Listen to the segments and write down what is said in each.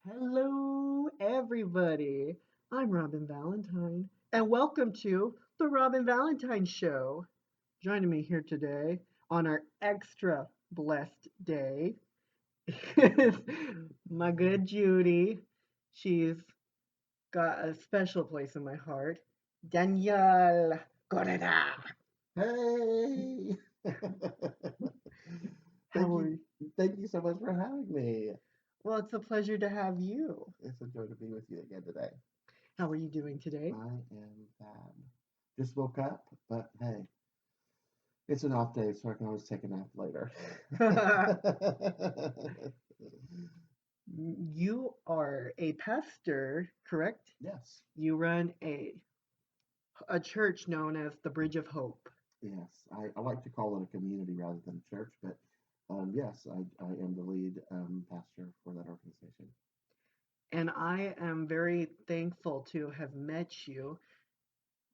Hello, everybody. I'm Robyn Valentine, and welcome to the Robyn Valentine Show. Joining me here today on our extra blessed day is my good Judy. She's got a special place in my heart. Danielle Correda. Hey! How Thank are you. you? Thank you so much for having me. Well, it's a pleasure to have you. It's a joy to be with you again today. How are you doing today? I am fab. Just woke up, but hey, it's an off day, so I can always take a nap later. You are a pastor, correct? Yes, You run a church known as the Bridge of Hope. yes. I like to call it a community rather than a church, but yes, I am the lead pastor for that organization. And I am very thankful to have met you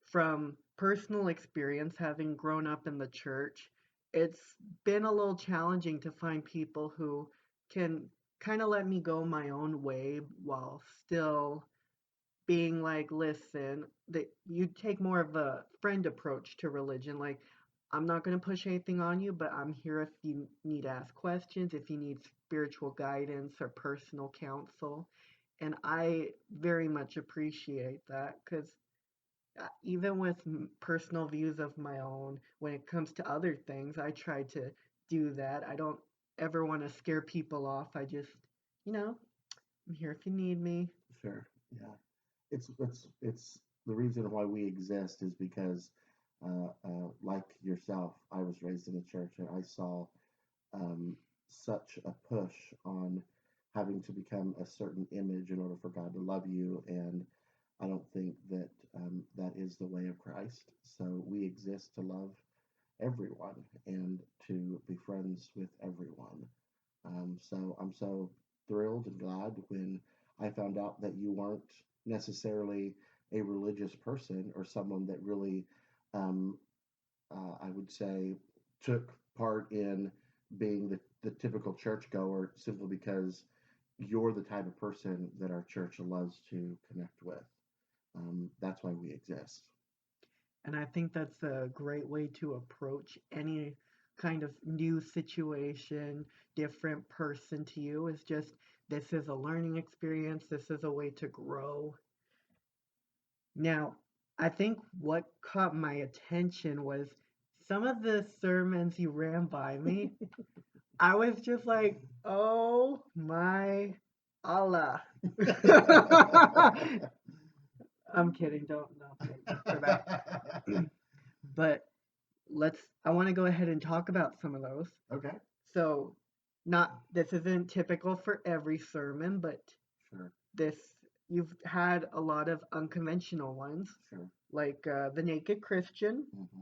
from personal experience, having grown up in the church. It's been a little challenging to find people who can kind of let me go my own way while still being like, listen, that you take more of a friend approach to religion. Like, I'm not going to push anything on you, but I'm here if you need to ask questions, if you need spiritual guidance or personal counsel. And I very much appreciate that because even with personal views of my own, when it comes to other things, I try to do that. I don't ever want to scare people off. I just, you know, I'm here if you need me. Sure. Yeah. It's the reason why we exist is because, like yourself, I was raised in a church and I saw such a push on having to become a certain image in order for God to love you, and I don't think that that is the way of Christ. So we exist to love everyone and to be friends with everyone. So I'm so thrilled and glad when I found out that you weren't necessarily a religious person or someone that really, um, I would say, took part in being the typical churchgoer simply because you're the type of person that our church loves to connect with. That's why we exist. And I think that's a great way to approach any kind of new situation, different person to you is just this is a learning experience, this is a way to grow. Now, I think what caught my attention was some of the sermons you ran by me. I was just like, oh my Allah. I'm kidding, don't take it for that. But I want to go ahead and talk about some of those. Okay, So, not this isn't typical for every sermon, but sure, this you've had a lot of unconventional ones, sure. like the Naked Christian, Hmm.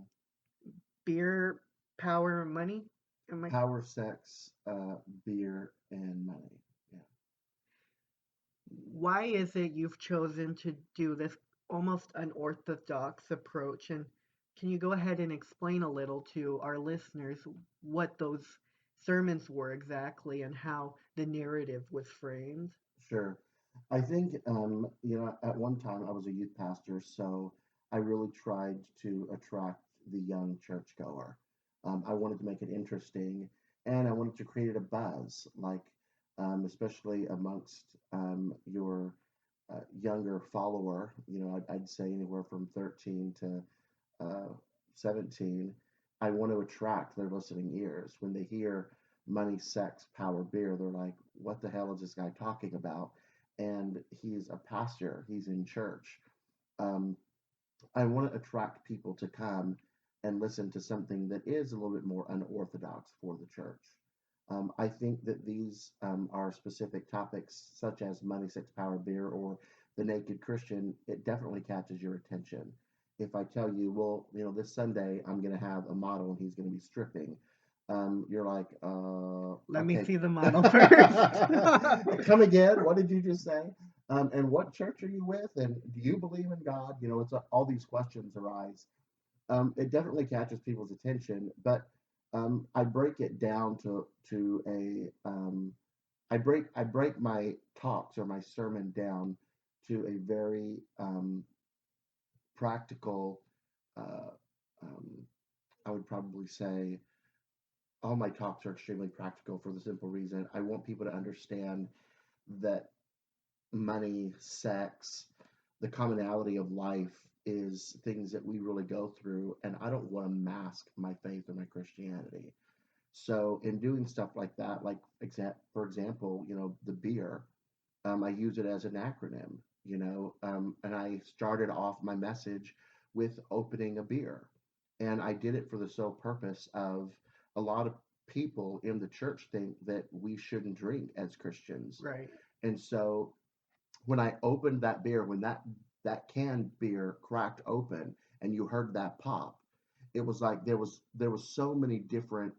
beer, power, and money. Am I Power, sex, beer, and money. Yeah. Why is it you've chosen to do this almost unorthodox approach? And can you go ahead and explain a little to our listeners what those sermons were exactly and how the narrative was framed? Sure. I think, at one time I was a youth pastor, so I really tried to attract the young churchgoer. I wanted to make it interesting, and I wanted to create a buzz, like, especially amongst your younger follower. I'd say anywhere from 13 to 17. I want to attract their listening ears. When they hear money, sex, power, beer, they're like, what the hell is this guy talking about? And he's a pastor, he's in church. Um, I want to attract people to come and listen to something that is a little bit more unorthodox for the church. I think that these are specific topics such as money, sex, power, beer, or the naked Christian. It definitely catches your attention. If I tell you, well, this Sunday I'm going to have a model and he's going to be stripping, you're like, Let me okay. see the model first. Come again. What did you just say? And what church are you with? And do you believe in God? All these questions arise. It definitely catches people's attention, but I break it down to a I break my talks or my sermon down to a very practical. Uh, um, I would probably say all my talks are extremely practical for the simple reason I want people to understand that money, sex, the commonality of life is things that we really go through, and I don't want to mask my faith or my Christianity. So in doing stuff like that, like for example, the beer, I use it as an acronym, and I started off my message with opening a beer. And I did it for the sole purpose of a lot of people in the church think that we shouldn't drink as Christians. Right. And so when I opened that beer, when that canned beer cracked open and you heard that pop, it was like there was so many different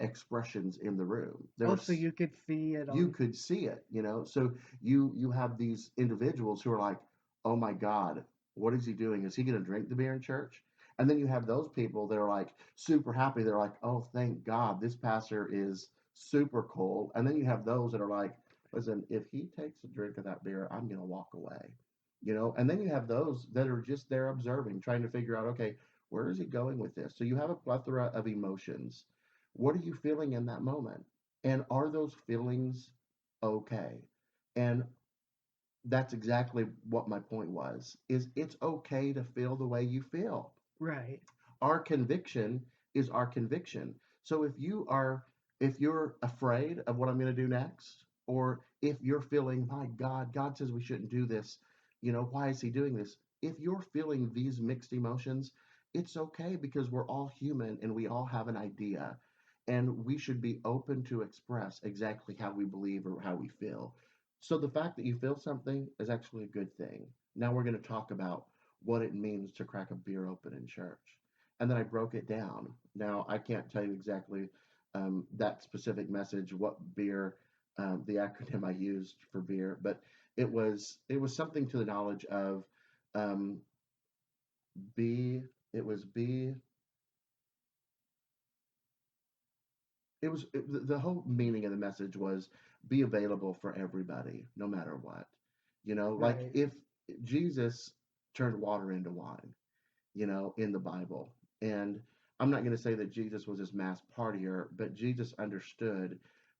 expressions in the room. There Oh, so was you could see it You on. could see it. So you have these individuals who are like, oh my God, what is he doing? Is he going to drink the beer in church? And then you have those people that are like super happy. They're like, oh, thank God, this pastor is super cool. And then you have those that are like, listen, if he takes a drink of that beer, I'm going to walk away. And then you have those that are just there observing, trying to figure out, okay, where is he going with this? So you have a plethora of emotions. What are you feeling in that moment? And are those feelings okay? And that's exactly what my point was, is it's okay to feel the way you feel. Right. Our conviction is our conviction. So if you're afraid of what I'm going to do next, or if you're feeling, my God says we shouldn't do this, why is he doing this? If you're feeling these mixed emotions, it's okay, because we're all human and we all have an idea, and we should be open to express exactly how we believe or how we feel. So the fact that you feel something is actually a good thing. Now we're going to talk about what it means to crack a beer open in church. And then I broke it down. Now I can't tell you exactly that specific message, what beer, the acronym I used for beer, but it was something to the knowledge of um, be it was be it was it, the whole meaning of the message was be available for everybody, no matter what. Like Right. if Jesus turned water into wine, in the Bible. And I'm not going to say that Jesus was this mass partier, but Jesus understood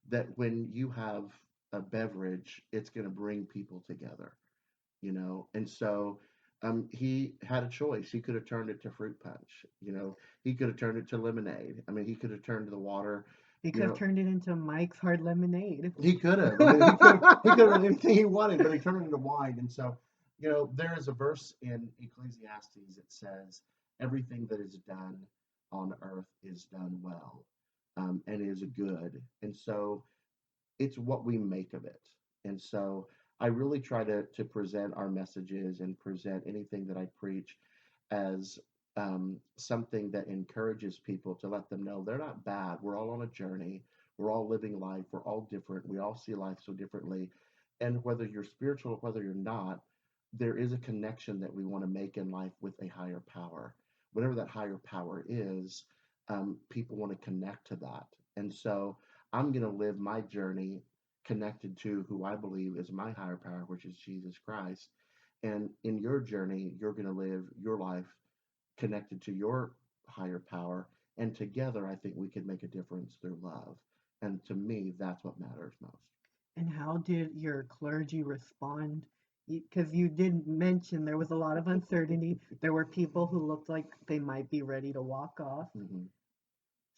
that when you have a beverage, it's going to bring people together. And so he had a choice. He could have turned it to fruit punch. He could have turned it to lemonade. I mean, he could have turned the water, He you could have know, turned it into Mike's Hard Lemonade. he could have. I mean, he could have done anything he wanted, but he turned it into wine. And so, there is a verse in Ecclesiastes that says, "Everything that is done on earth is done well, and is good." And so, it's what we make of it. And so, I really try to present our messages and present anything that I preach as something that encourages people, to let them know they're not bad. We're all on a journey. We're all living life. We're all different. We all see life so differently. And whether you're spiritual or whether you're not, there is a connection that we want to make in life with a higher power. Whatever that higher power is, people want to connect to that. And so I'm going to live my journey connected to who I believe is my higher power, which is Jesus Christ. And in your journey, you're going to live your life connected to your higher power. And together, I think we can make a difference through love. And to me, that's what matters most. And how did your clergy respond? Because you did mention there was a lot of uncertainty. There were people who looked like they might be ready to walk off. Mm-hmm.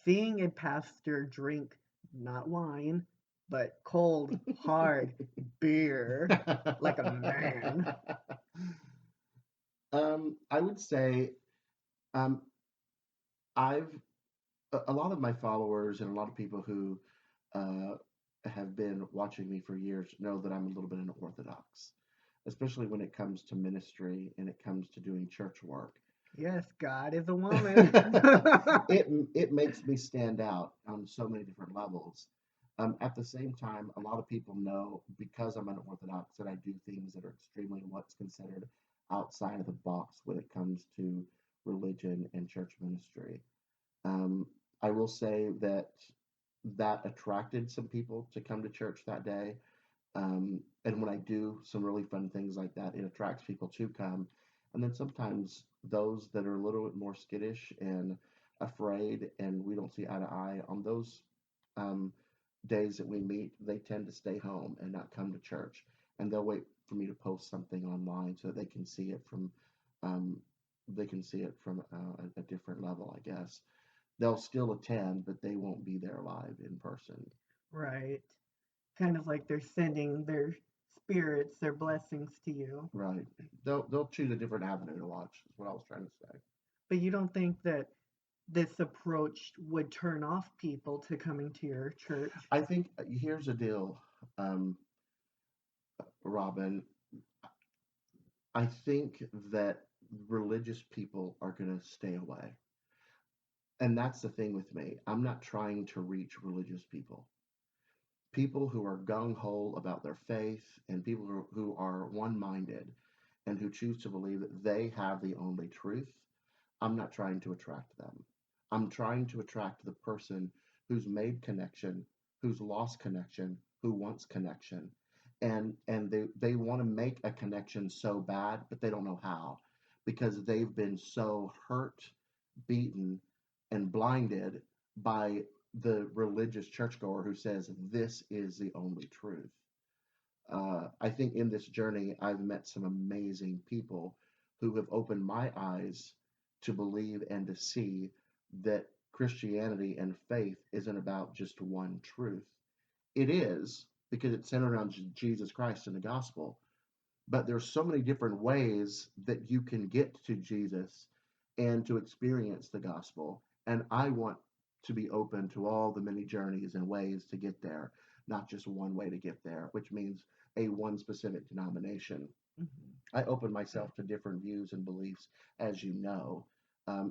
Seeing a pastor drink not wine, but cold, hard beer like a man. I would say um, I've a lot of my followers and a lot of people who uh, have been watching me for years know that I'm a little bit unorthodox, especially when it comes to ministry and it comes to doing church work. Yes, God is a woman. it makes me stand out on so many different levels. At the same time, a lot of people know, because I'm unorthodox, that I do things that are extremely what's considered outside of the box when it comes to religion and church ministry. Um, I will say that that attracted some people to come to church that day. And when I do some really fun things like that, it attracts people to come. And then sometimes those that are a little bit more skittish and afraid, and we don't see eye to eye on those um, days that we meet, they tend to stay home and not come to church. And they'll wait for me to post something online so that um, they can see it from a different level, I guess. They'll still attend, but they won't be there live in person. Right. Kind of like they're sending their spirits, their blessings to you. Right. They'll choose a different avenue to watch. Is what I was trying to say. But you don't think that this approach would turn off people to coming to your church? I think here's the deal, um, Robyn. I think that religious people are going to stay away, and that's the thing with me. I'm not trying to reach religious people. People who are gung ho about their faith, and people who are one minded, and who choose to believe that they have the only truth. I'm not trying to attract them. I'm trying to attract the person who's made connection, who's lost connection, who wants connection. And they want to make a connection so bad, but they don't know how because they've been so hurt, beaten, and blinded by the religious churchgoer who says this is the only truth. I think in this journey, I've met some amazing people who have opened my eyes to believe and to see that Christianity and faith isn't about just one truth. It is because it's centered around Jesus Christ and the gospel, but there's so many different ways that you can get to Jesus and to experience the gospel. And I want to be open to all the many journeys and ways to get there, not just one way to get there, which means a one specific denomination. Mm-hmm. I open myself to different views and beliefs, as you know.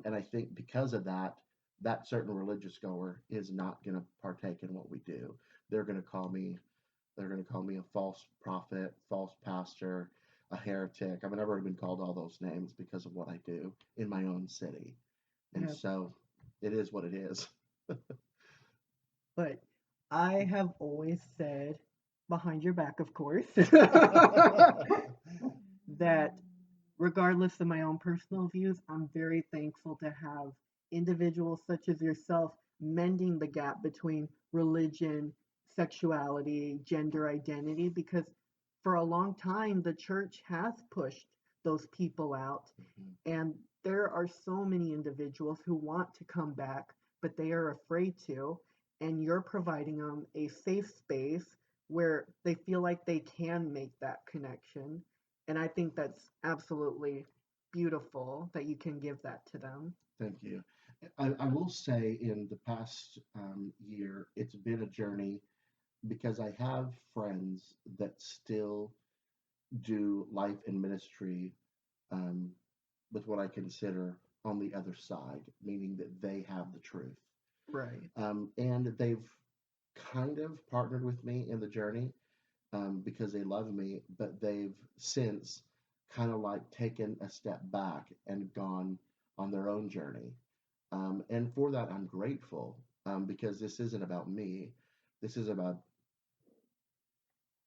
And I think because of that, that certain religious goer is not going to partake in what we do. They're going to call me they're going to call me a false prophet, false pastor, a heretic. I mean, I've already been called all those names because of what I do in my own city. And Yeah, so it is what it is. but I have always said, behind your back, of course, that regardless of my own personal views, I'm very thankful to have individuals such as yourself mending the gap between religion, sexuality, gender identity, because for a long time, the church has pushed those people out. And there are so many individuals who want to come back, but they are afraid to. And you're providing them a safe space where they feel like they can make that connection. And I think that's absolutely beautiful that you can give that to them. Thank you. I will say in the past year, it's been a journey because I have friends that still do life and ministry um, with what I consider on the other side, meaning that they have the truth. Right. And they've kind of partnered with me in the journey because they love me, but they've since kind of like taken a step back and gone on their own journey. And for that, I'm grateful because this isn't about me. This is about,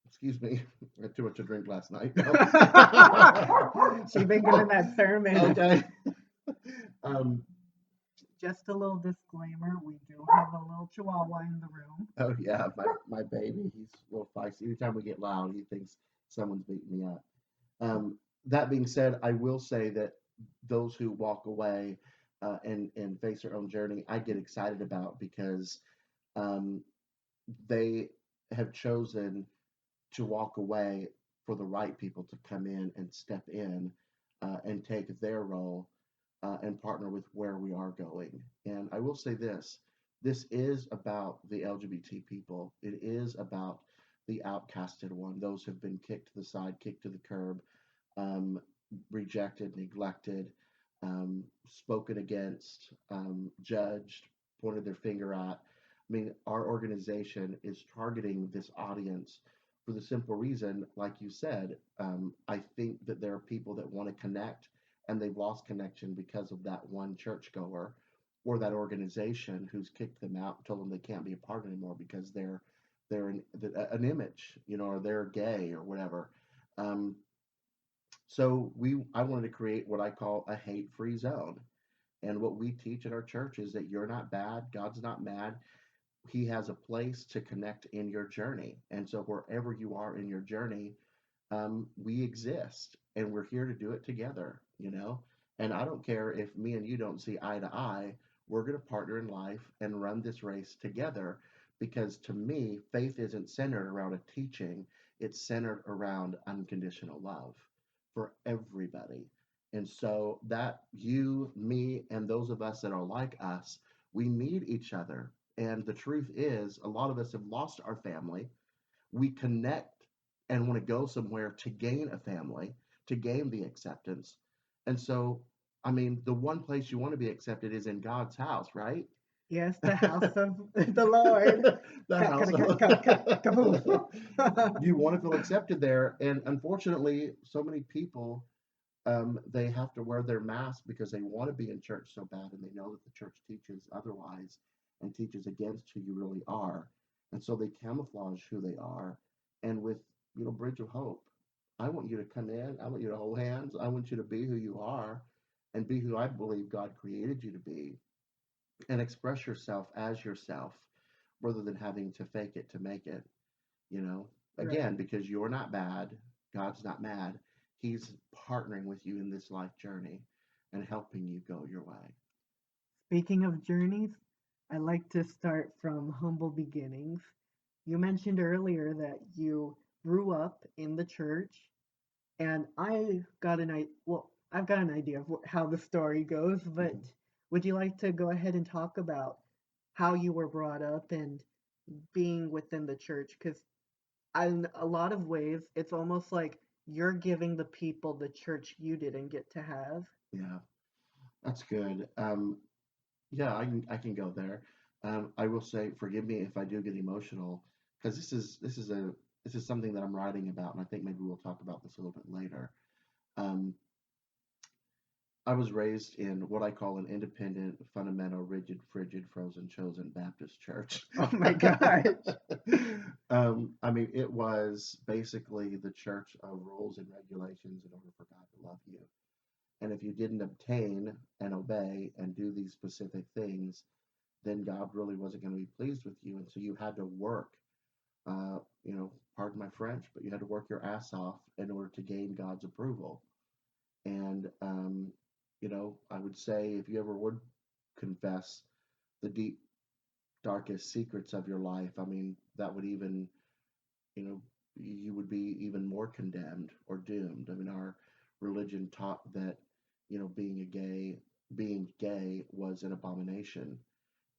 excuse me, I had too much to drink last night. No. She's been giving that sermon. Okay. Um, Just a little disclaimer, we do have a little chihuahua in the room. oh, yeah, my baby, he's a little feisty. Anytime we get loud, he thinks someone's beating me up. That being said, I will say that those who walk away and face their own journey, I get excited about because um, they have chosen to walk away for the right people to come in and step in and take their role and partner with where we are going. And I will say this is about the LGBT people, it is about the outcasted one, those who've been kicked to the side, kicked to the curb, um, rejected, neglected, spoken against, judged, pointed their finger at. I mean, our organization is targeting this audience for the simple reason, like you said, I think that there are people that want to connect and they've lost connection because of that one churchgoer. or that organization who's kicked them out and told them they can't be a part anymore because they're an image, or they're gay or whatever. Um, so I wanted to create what I call a hate-free zone. And what we teach at our church is that you're not bad, God's not mad. He has a place to connect in your journey. And so wherever you are in your journey, we exist and we're here to do it together. And I don't care if me and you don't see eye to eye, we're going to partner in life and run this race together, because to me, faith isn't centered around a teaching, it's centered around unconditional love for everybody. And so that you, me, and those of us that are like us, we need each other. And the truth is, a lot of us have lost our family. We connect and want to go somewhere to gain a family, to gain the acceptance. And so, I mean, the one place you want to be accepted is in God's house, right? Yes, the house of the Lord. The Ka, ka, house. ka, ka, ka, kaboom. You want to feel accepted there. And unfortunately, so many people, they have to wear their mask because they want to be in church so bad, and they know that the church teaches otherwise and teaches against who you really are. And so they camouflage who they are. And with, Bridge of Hope, I want you to come in. I want you to hold hands. I want you to be who you are and be who I believe God created you to be, and express yourself as yourself rather than having to fake it to make it, you know, Right. again, because you're not bad, God's not mad. He's partnering with you in this life journey and helping you go your way. Speaking of journeys, I like to start from humble beginnings. You mentioned earlier that you grew up in the church, and I've got an idea of how the story goes, but Mhm. would you like to go ahead and talk about how you were brought up and being within the church? Because in a lot of ways, it's almost like you're giving the people the church you didn't get to have. Yeah, that's good. Yeah, I can go there. I will say, forgive me if I do get emotional, because this is something that I'm writing about, and I think maybe we'll talk about this a little bit later. Um, I was raised in what I call an independent, fundamental, rigid, frigid, frozen, chosen Baptist church. Oh my gosh. I mean, it was basically the church of rules and regulations in order for God to love you. And if you didn't obtain and obey and do these specific things, then God really wasn't going to be pleased with you. And so you had to work, pardon my French, but you had to work your ass off in order to gain God's approval. And, I would say if you ever would confess the deep, darkest secrets of your life, I mean, that would even, you know, you would be even more condemned or doomed. I mean, our religion taught that, being gay was an abomination,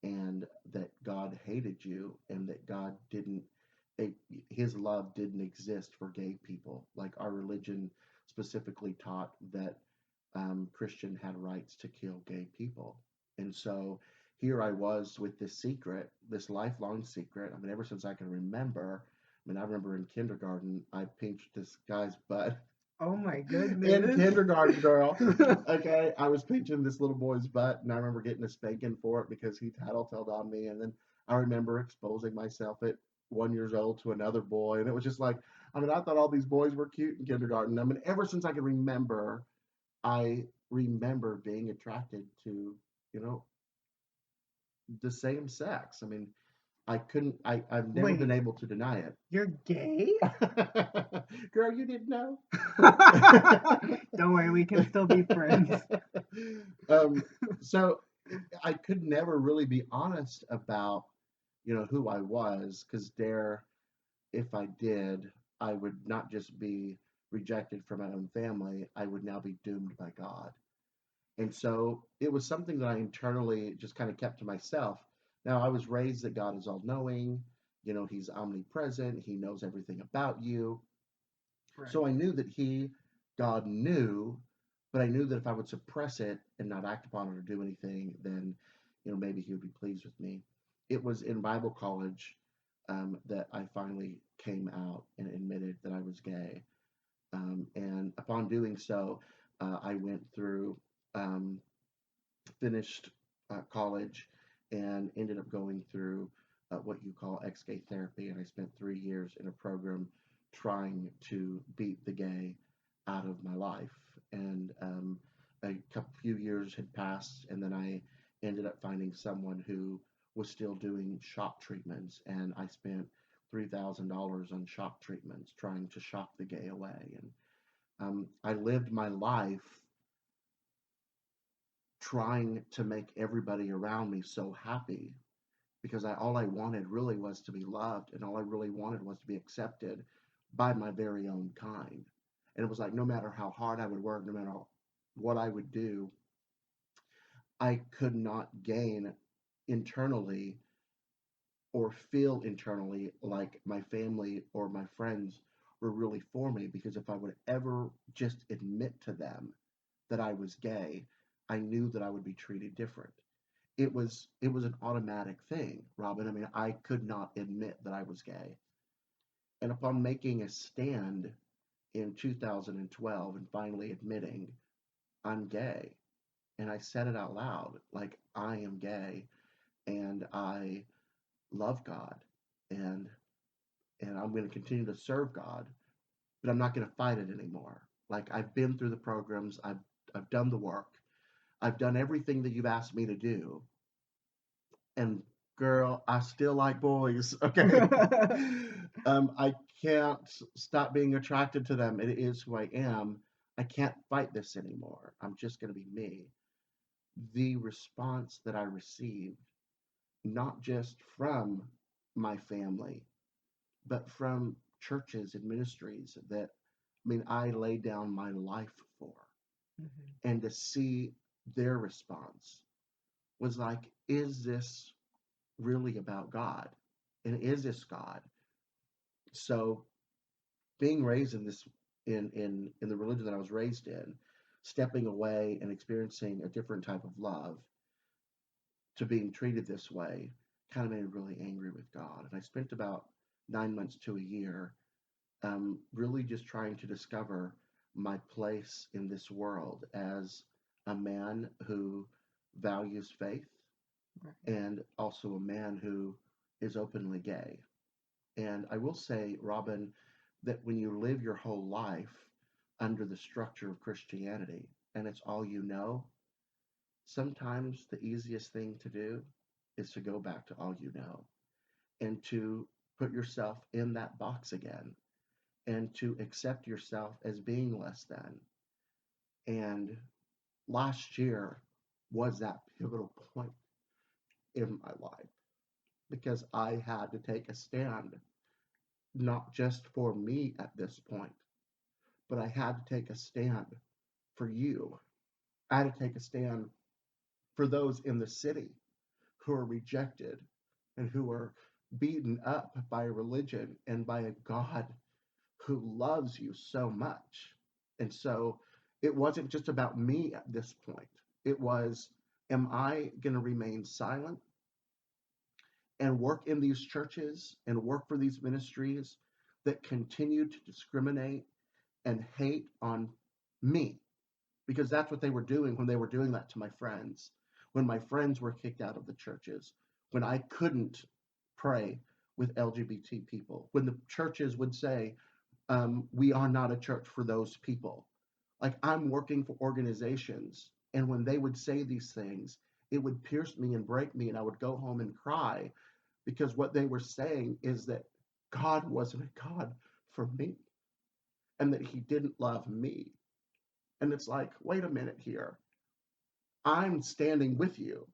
and that God hated you, and that God didn't, it, his love didn't exist for gay people. Like our religion specifically taught that Christian had rights to kill gay people. And so here I was with this secret, this lifelong secret. I mean, ever since I can remember. I mean, I remember in kindergarten, I pinched this guy's butt Oh my in goodness. kindergarten, girl. Okay, I was pinching this little boy's butt, and I remember getting a spanking for it because he tattletaled on me. And then I remember exposing myself at 1 years old to another boy, and it was just like, I mean, I thought all these boys were cute in kindergarten. I mean, ever since I can remember, I remember being attracted to, you know, the same sex. I mean, I've never been Wait, able to deny it. you're gay? Girl, you didn't know. Don't worry, we can still be friends. um, so I could never really be honest about, who I was, because if I did, I would not just be rejected from my own family, I would now be doomed by God. And so it was something that I internally just kind of kept to myself. Now, I was raised that God is all knowing, He's omnipresent, He knows everything about you. Right. So I knew that God knew, but I knew that if I would suppress it and not act upon it or do anything, then, maybe He would be pleased with me. It was in Bible college that I finally came out and admitted that I was gay. And upon doing so, I went through, finished college and ended up going through what you call ex-gay therapy. And I spent 3 years in a program trying to beat the gay out of my life. And a couple few years had passed, and then I ended up finding someone who was still doing shock treatments, and I spent $3,000 on shock treatments trying to shock the gay away. And I lived my life trying to make everybody around me so happy because all I wanted really was to be loved, and all I really wanted was to be accepted by my very own kind. And it was like no matter how hard I would work, no matter what I would do, I could not gain internally or feel internally like my family or my friends were really for me, because if I would ever just admit to them that I was gay, I knew that I would be treated different. It was an automatic thing, Robyn. I mean, I could not admit that I was gay. And upon making a stand in 2012 and finally admitting I'm gay, and I said it out loud, like I am gay and I love God, and I'm going to continue to serve God, but I'm not going to fight it anymore. Like I've been through the programs, I've done the work, I've done everything that you've asked me to do, and girl, I still like boys. Okay, I can't stop being attracted to them. It is who I am. I can't fight this anymore. I'm just going to be me. The response that I received, not just from my family, but from churches and ministries that, I mean, I laid down my life for, Mhm. and to see their response was like, is this really about God? And is this God? So being raised in this in the religion that I was raised in, stepping away and experiencing a different type of love to being treated this way kind of made me really angry with God. And I spent about 9 months to a year really just trying to discover my place in this world as a man who values faith, Right. and also a man who is openly gay. And I will say, Robyn, that when you live your whole life under the structure of Christianity and it's all you know, sometimes the easiest thing to do is to go back to all you know and to put yourself in that box again and to accept yourself as being less than. And last year was that pivotal point in my life because I had to take a stand, not just for me at this point, but I had to take a stand for you. I had to take a stand for those in the city who are rejected and who are beaten up by a religion and by a God who loves you so much. And so it wasn't just about me at this point. It was, am I going to remain silent and work in these churches and work for these ministries that continue to discriminate and hate on me? Because that's what they were doing when they were doing that to my friends. When my friends were kicked out of the churches, when I couldn't pray with LGBT people, when the churches would say, we are not a church for those people. Like I'm working for organizations, and when they would say these things, it would pierce me and break me, and I would go home and cry because what they were saying is that God wasn't a God for me and that He didn't love me. And it's like, wait a minute here. I'm standing with you.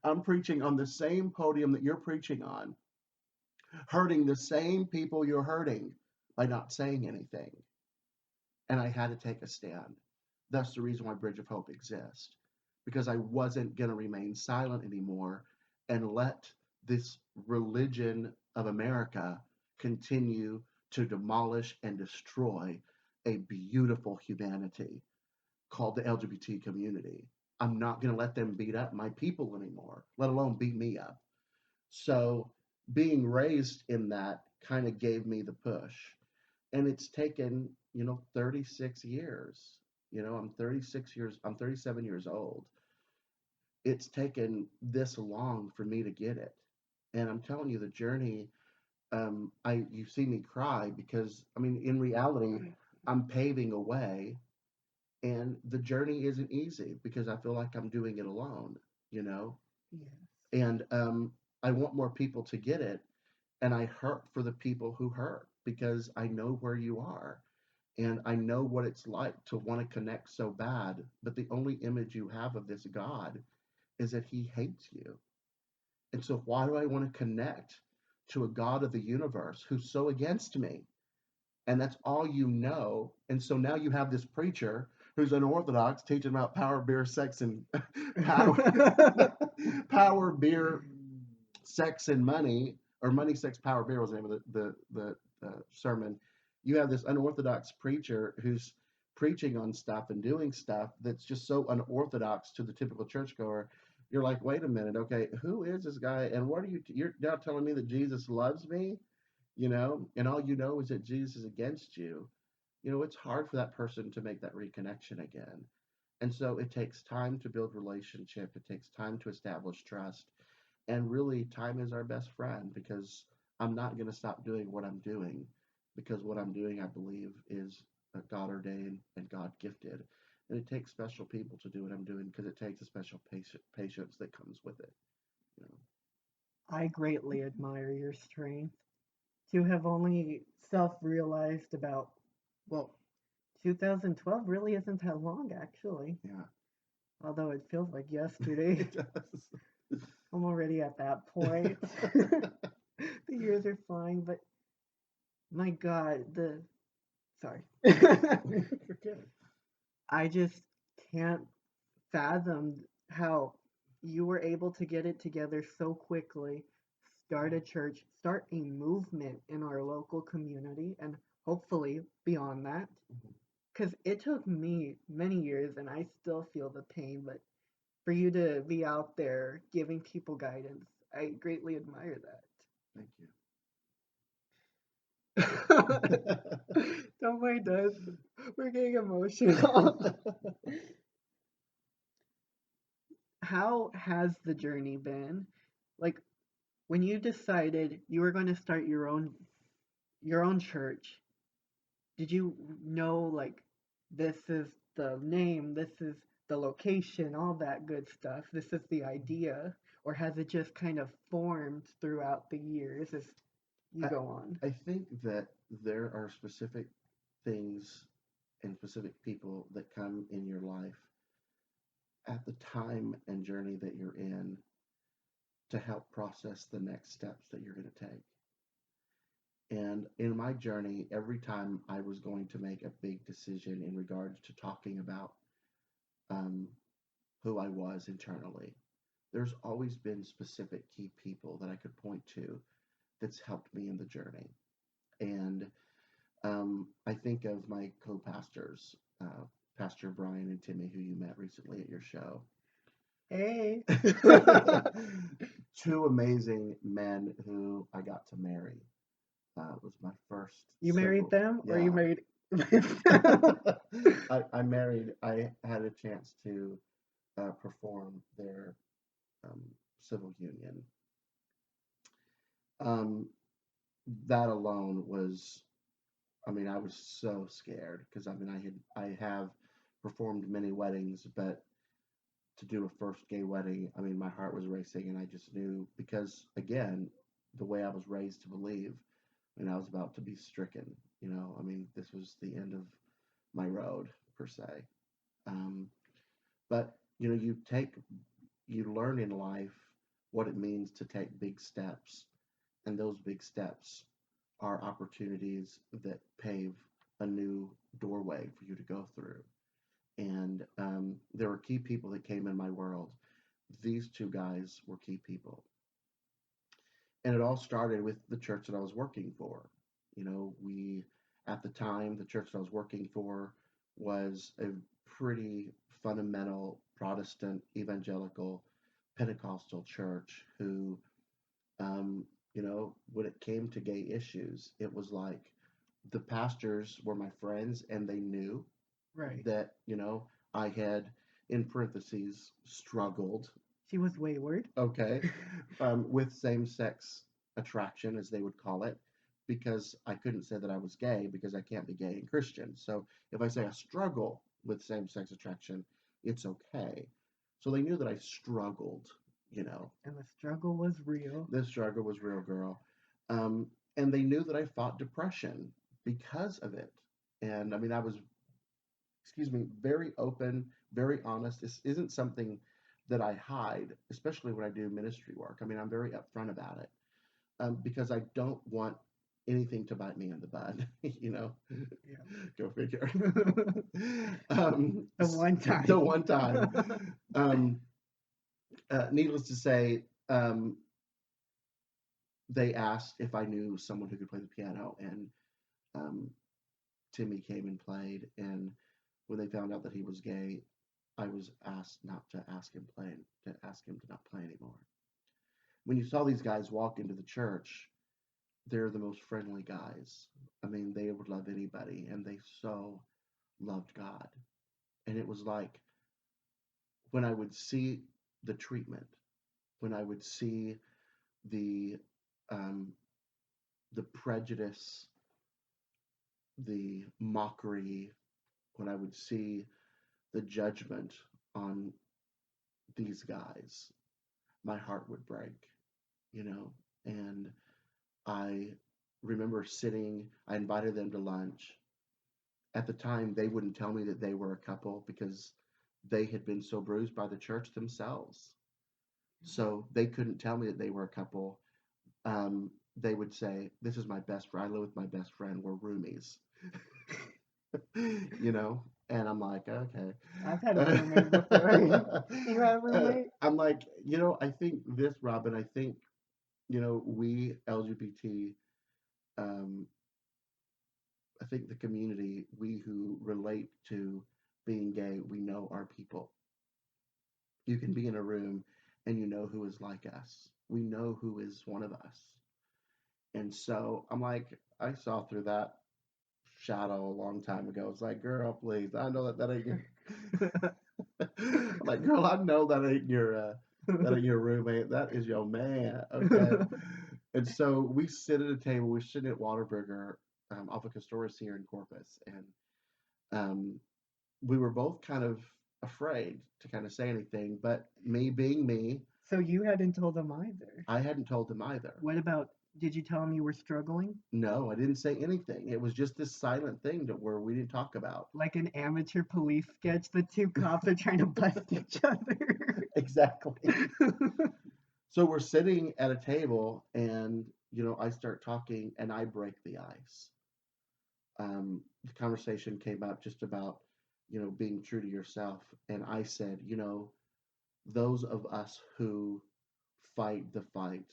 I'm preaching on the same podium that you're preaching on, hurting the same people you're hurting by not saying anything. And I had to take a stand. That's the reason why Bridge of Hope exists, because I wasn't going to remain silent anymore and let this religion of America continue to demolish and destroy a beautiful humanity called the LGBT community. I'm not going to let them beat up my people anymore, let alone beat me up. So being raised in that kind of gave me the push. And it's taken, 36 years. I'm 37 years old. it's taken this long for me to get it. And I'm telling you, the journey, you see me cry because, I mean, in reality, I'm paving a way, and the journey isn't easy because I feel like I'm doing it alone, you know? Yes. And I want more people to get it. And I hurt for the people who hurt because I know where you are. And I know what it's like to want to connect so bad, but the only image you have of this God is that he hates you. And so, why do I want to connect to a God of the universe who's so against me? And that's all you know. And so now you have this preacher who's unorthodox teaching about power, beer, sex, and power, power, beer, sex, and money, or money, sex, power, beer was the name of the sermon. You have this unorthodox preacher who's preaching on stuff and doing stuff that's just so unorthodox to the typical churchgoer. You're like, wait a minute, okay, who is this guy? And what are you're now telling me that Jesus loves me? And all you know is that Jesus is against you. It's hard for that person to make that reconnection again. And so it takes time to build relationship. It takes time to establish trust. And really, time is our best friend because I'm not going to stop doing what I'm doing because what I'm doing, I believe, is God ordained and God gifted. And it takes special people to do what I'm doing because it takes a special patience that comes with it. You know? I greatly admire your strength to have only self realized about, well, 2012 really isn't that long, actually. Yeah. Although it feels like yesterday. It does. I'm already at that point. The years are flying, but my God, sorry. Okay. I just can't fathom how you were able to get it together so quickly, start a church, start a movement in our local community, and hopefully beyond that. Mhm. Because it took me many years and I still feel the pain, but for you to be out there giving people guidance, I greatly admire Thank you. that. Don't mind us. We're getting emotional. How has the journey been? Like when you decided you were going to start your own church, did you know like this is the name, this is the location, all that good stuff. This is the idea, or has it just kind of formed throughout the years as you I, go on? I think that there are specific things and specific people that come in your life at the time and journey that you're in to help process the next steps that you're going to take. And in my journey, every time I was going to make a big decision in regards to talking about um, who I was internally, there's always been specific key people that I could point to that's helped me in the journey. And I think of my co-pastors, Pastor Brian and Timmy, who you met recently at your show. Hey. Two amazing men who I got to marry. It was my first You married civil. them or you Yeah. married I married. I had a chance to perform their um, civil union. Um, that alone was. I mean, I was so scared because I have performed many weddings, but to do a first gay wedding, I mean, my heart was racing, and I just knew because again, the way I was raised to believe, and I was about to be stricken. I mean, this was the end of my road per se. Um, but you learn in life what it means to take big steps, and those big steps are opportunities that pave a new doorway for you to go through. And there were key people that came in my world. These two guys were key people. And it all started with the church that I was working for. At the time, the church that I was working for was a pretty fundamental Protestant evangelical Pentecostal church who, when it came to gay issues, it was like the pastors were my friends and they knew right. that, I had, in parentheses, struggled. She was wayward. Okay, with same-sex attraction, as they would call it, because I couldn't say that I was gay because I can't be gay and Christian. So if I say I struggle with same-sex attraction, it's okay. So they knew that I struggled, you know. And the struggle was real. This struggle was real, girl. Um, and they knew that I fought depression because of it. And I mean, I was, excuse me, very open, very honest. This isn't something that I hide, especially when I do ministry work. I mean, I'm very upfront about it because I don't want anything to bite me in the butt, you know? Yeah. Go figure. um, The one the time. one time. Um, Needless to say, they asked if I knew someone who could play the piano, and um, Timmy came and played. And when they found out that he was gay, I was asked not to ask him play, to ask him to not play anymore. When you saw these guys walk into the church, they're the most friendly guys. I mean, they would love anybody, and they so loved God. And it was like when I would see the treatment, when I would see the um, the prejudice, the mockery, when I would see the judgment on these guys, my heart would break, you know. And I remember sitting, I invited them to lunch. At the time, they wouldn't tell me that they were a couple because they had been so bruised by the church themselves. So they couldn't tell me that they were a couple. They would say, "This is my best friend. I live with my best friend. We're roomies." you know? And I'm like, okay. I've had a roommate before. You had a roommate? I'm like, I think this, Robyn, I think, we LGBT, um, I think the community, we who relate to being gay, we know our people. You can be in a room and you know who is like us. We know who is one of us. And so I'm like, I saw through that shadow a long time ago. It's like, girl, please, I know that ain't your. I'm like, girl, I know that ain't your roommate. That is your man. Okay. And so we sit at a table. We're sitting at Whataburger off of Castoris here in Corpus, and um, we were both kind of afraid to kind of say anything. But me being me, So you hadn't told them either. I hadn't told them either. What about, did you tell them you were struggling? No, I didn't say anything. It was just this silent thing that where we didn't talk about. Like an amateur police sketch, the two cops are trying to bust each other. Exactly. So we're sitting at a table, and I start talking, and I break the ice. The conversation came up just about being true to yourself, and I said, those of us who fight the fight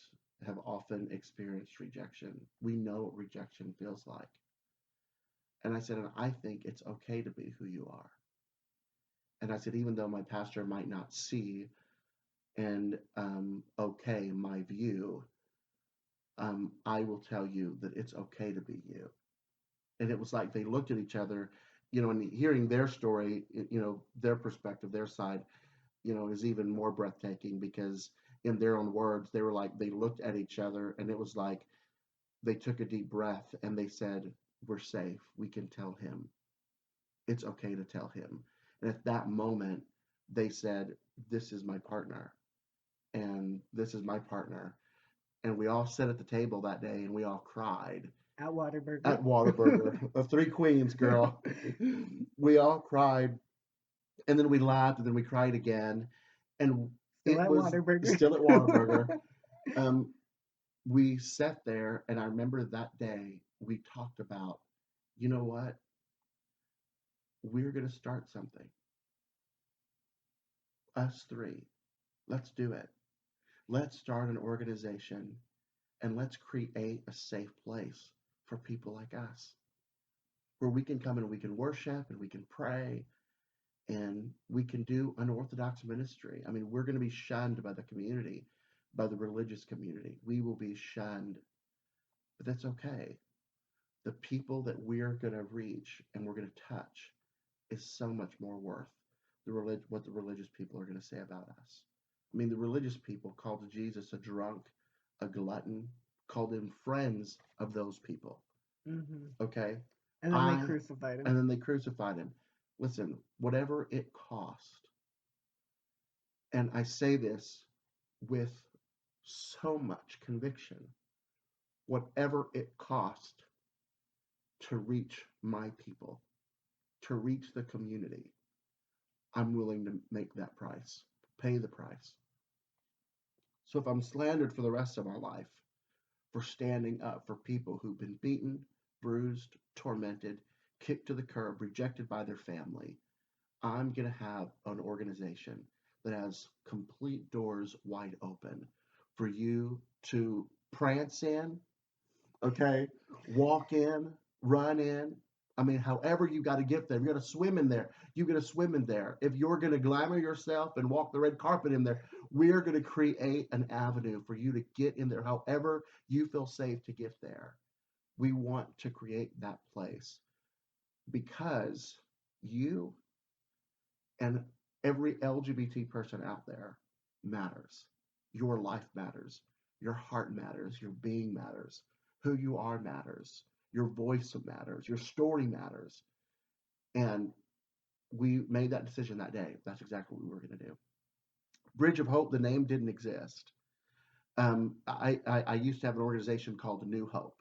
have often experienced rejection. We know what rejection feels like. And I said, and I think it's okay to be who you are. And I said, even though my pastor might not see and okay my view, I will tell you that it's okay to be you. And it was like they looked at each other, and hearing their story, their perspective, their side, is even more breathtaking because in their own words, they were like, they looked at each other and it was like they took a deep breath and they said, we're safe. We can tell him. It's okay to tell him. And at that moment, they said, this is my partner. And this is my partner. And we all sat at the table that day and we all cried At Whataburger. at Whataburger. The Three Queens, girl. We all cried, and then we laughed, and then we cried again, and Still it at was Whataburger. still at Whataburger. Um, we sat there, and I remember that day we talked about, you know what? We're going to start something. Us three. Let's do it. Let's start an organization, and let's create a safe place for people like us where we can come and we can worship and we can pray and we can do unorthodox ministry. I mean, we're going to be shunned by the community, by the religious community. We will be shunned, but that's okay. The people that we're going to reach and we're going to touch is so much more worth what the religious people are going to say about us. I mean, the religious people called Jesus a drunk, a glutton, called him friends of those people. Hmm. Okay? And then they I, crucified him. and then they crucified him. Listen, whatever it cost, and I say this with so much conviction, whatever it cost to reach my people, to reach the community, I'm willing to make that price, pay the price. So if I'm slandered for the rest of my life for standing up for people who've been beaten, bruised, tormented, kicked to the curb, rejected by their family, I'm going to have an organization that has complete doors wide open for you to prance in, okay? Walk in, run in. I mean, however you got to get there. You're going to swim in there. You got to swim in there. If you're going to glamour yourself and walk the red carpet in there, we're going to create an avenue for you to get in there however you feel safe to get there. We want to create that place because you and every LGBT person out there matters. Your life matters. Your heart matters. Your being matters. Who you are matters. Your voice matters. Your story matters. And we made that decision that day. That's exactly what we were going to do. Bridge of Hope, the name didn't exist. I used to have an organization called New Hope.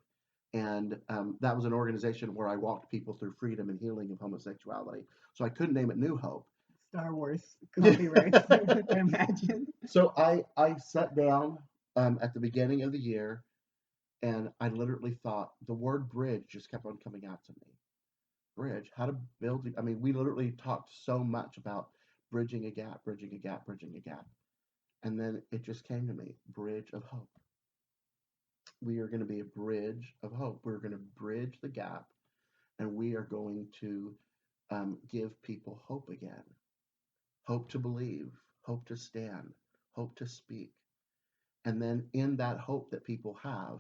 And that was an organization where I walked people through freedom and healing of homosexuality. So I couldn't name it New Hope. Star Wars copyrights, imagine. So I sat down at the beginning of the year and I literally thought the word bridge just kept on coming out to me. Bridge, how to build. I mean, we literally talked so much about bridging a gap, bridging a gap, bridging a gap. And then it just came to me, bridge of hope. We are going to be a bridge of hope. We're going to bridge the gap and we are going to give people hope again, hope to believe, hope to stand, hope to speak. And then in that hope that people have,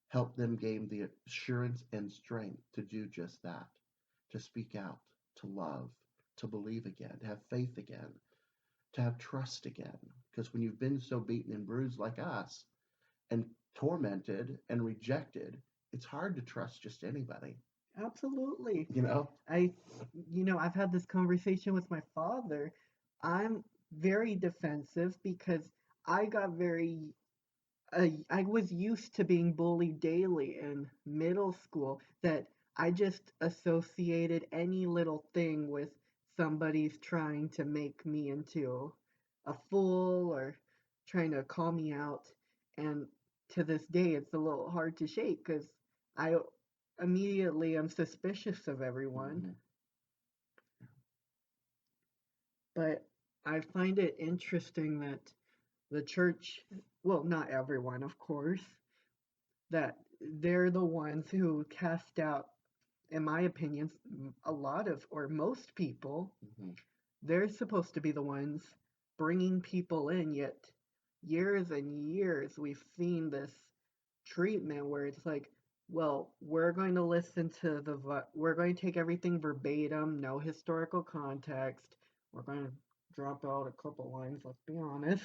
help them gain the assurance and strength to do just that, to speak out, to love, to believe again, to have faith again, to have trust again. Because when you've been so beaten and bruised like us and tormented and rejected, it's hard to trust just anybody, Absolutely. you know? I, I've had this conversation with my father. I'm very defensive because I got very I was used to being bullied daily in middle school that I just associated any little thing with somebody's trying to make me into a fool or trying to call me out. And to this day, it's a little hard to shake because I immediately am suspicious of everyone. Mm-hmm. But I find it interesting that the church, well, not everyone, of course, that they're the ones who cast out, in my opinion, a lot of, or most people. Mm-hmm. They're supposed to be the ones bringing people in, yet years and years we've seen this treatment where it's like, well, we're going to listen to we're going to take everything verbatim, no historical context. We're going to drop out a couple lines, let's be honest.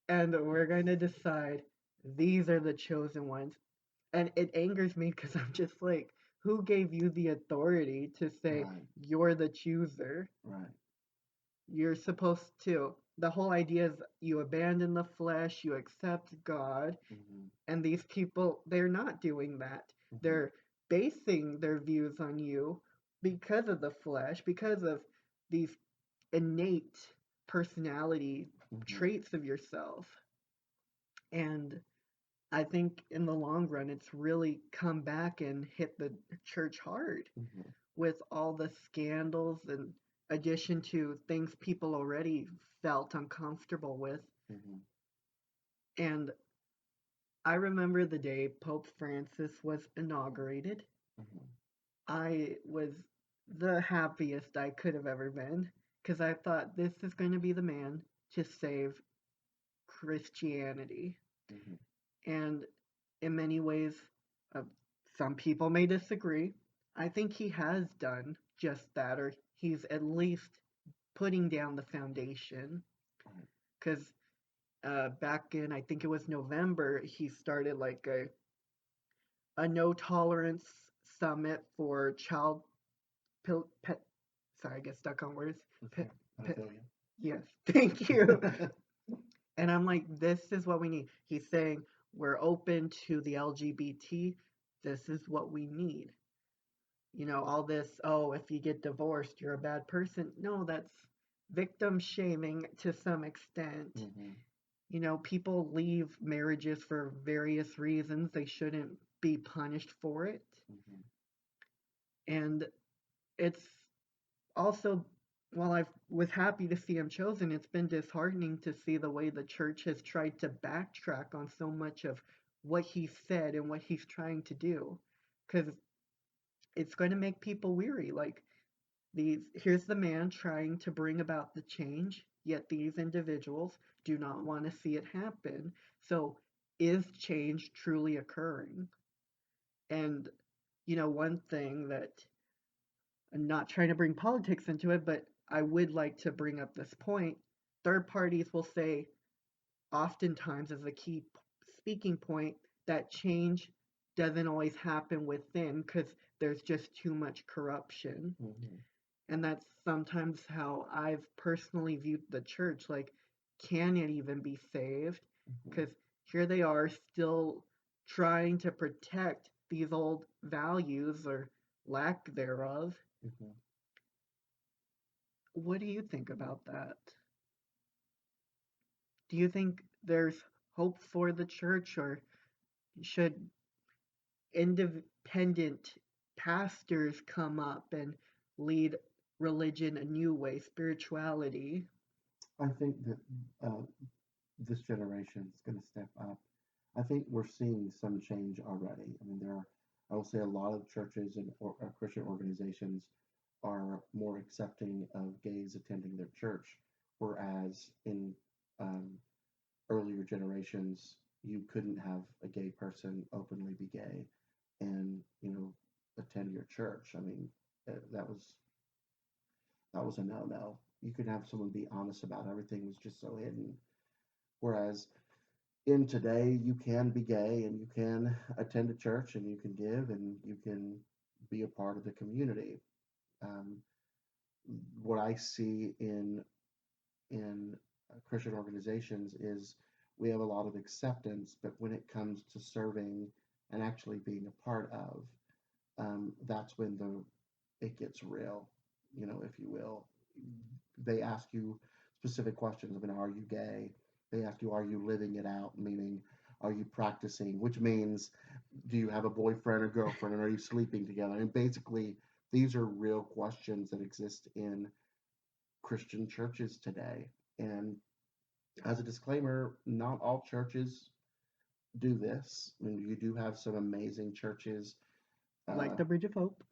And we're going to decide these are the chosen ones. And it angers me because I'm just like, who gave you the authority to say Right, you're the chooser? right. You're supposed to. The whole idea is you abandon the flesh, you accept God, Mm-hmm. and these people, they're not doing that. Mm-hmm. They're basing their views on you because of the flesh, because of these innate personality Mm-hmm. traits of yourself. And I think in the long run, it's really come back and hit the church hard Mm-hmm. with all the scandals in addition to things people already felt uncomfortable with. Mm-hmm. And I remember the day Pope Francis was inaugurated. Mm-hmm. I was the happiest I could have ever been because I thought this is going to be the man to save Christianity. Mm-hmm. And in many ways, uh, some people may disagree. I think he has done just that, or he's at least putting down the foundation. because back in, I think it was November, he started like a no tolerance summit for child pet. Sorry, I get stuck on words. Pet, Okay, I pet. feel Yes, thank you. you. And I'm like, this is what we need. He's saying we're open to the LGBT. This is what we need. All this, oh, if you get divorced, you're a bad person. No, that's victim shaming to some extent. Hmm. People leave marriages for various reasons. They shouldn't be punished for it. Hmm. And it's also, while I was happy to see him chosen, it's been disheartening to see the way the church has tried to backtrack on so much of what he said and what he's trying to do. Because it's going to make people weary. Like, here's the man trying to bring about the change, yet these individuals do not want to see it happen. So, is change truly occurring? And, one thing that I'm not trying to bring politics into it, but I would like to bring up this point. Third parties will say, oftentimes, as a key speaking point, that change doesn't always happen within because there's just too much corruption. Hmm. And that's sometimes how I've personally viewed the church. Like, can it even be saved? Hmm. Because here they are still trying to protect these old values or lack thereof. Hmm. What do you think about that? Do you think there's hope for the church, or should independent pastors come up and lead religion a new way, spirituality? I think that uh, this generation is going to step up. I think we're seeing some change already. I mean, I will say, a lot of churches and Christian organizations are more accepting of gays attending their church, whereas in um, earlier generations, you couldn't have a gay person openly be gay and attend your church. I mean, that was a no-no. You could have someone be honest about it. Everything was just so hidden. Whereas in today, you can be gay and you can attend a church and you can give and you can be a part of the community. Um, what I see in Christian organizations is we have a lot of acceptance, but when it comes to serving and actually being a part of, that's when it gets real, if you will. They ask you specific questions. I mean, are you gay? They ask you, are you living it out? Meaning, are you practicing? Which means, do you have a boyfriend or girlfriend, and are you sleeping together? And basically, these are real questions that exist in Christian churches today. And as a disclaimer, not all churches do this. I mean, you do have some amazing churches. Like Uh, the Bridge of Hope?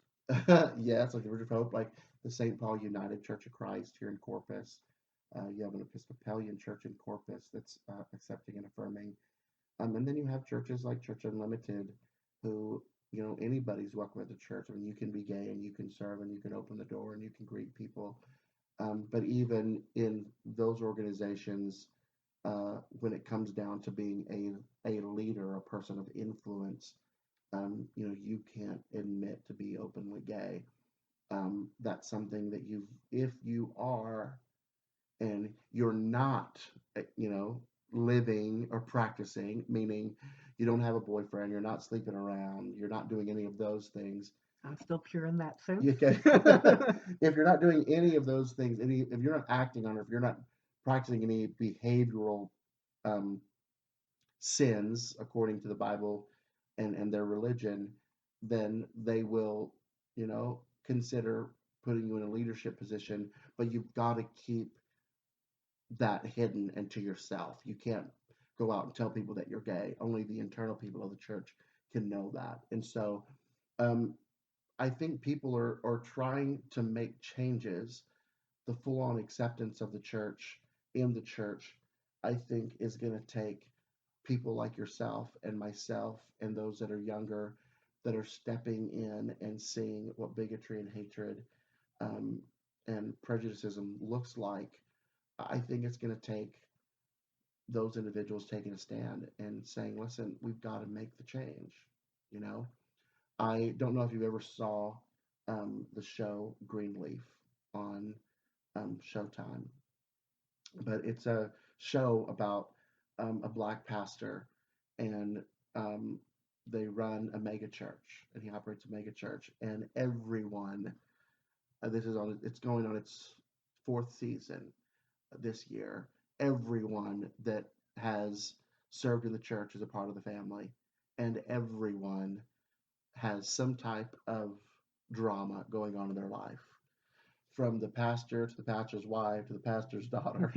yes, like the River of Hope, like the St. Paul United Church of Christ here in Corpus. You have an Episcopalian church in Corpus that's accepting and affirming. And then you have churches like Church Unlimited, who, anybody's welcome at the church. I mean, you can be gay and you can serve and you can open the door and you can greet people. But even in those organizations, when it comes down to being a leader, a person of influence, you can't admit to be openly gay. That's something that if you are and you're not, living or practicing, meaning you don't have a boyfriend, you're not sleeping around, you're not doing any of those things. I'm still pure in that sense. You can, if you're not doing any of those things, if you're not acting on it, if you're not practicing any behavioral um, sins according to the Bible and their religion, then they will, consider putting you in a leadership position. But you've got to keep that hidden and to yourself. You can't go out and tell people that you're gay. Only the internal people of the church can know that. And so um, I think people are trying to make changes. The full on acceptance of the church in the church, I think, is going to take people like yourself and myself and those that are younger that are stepping in and seeing what bigotry and hatred um, and prejudicism looks like. I think it's going to take those individuals taking a stand and saying, listen, we've got to make the change. You know, I don't know if you ever saw the show Greenleaf on Showtime, but it's a show about a black pastor, and um, they run a mega church, and he operates a mega church, and everyone, it's going on its fourth season this year. Everyone that has served in the church is a part of the family, and everyone has some type of drama going on in their life, from the pastor to the pastor's wife to the pastor's daughter.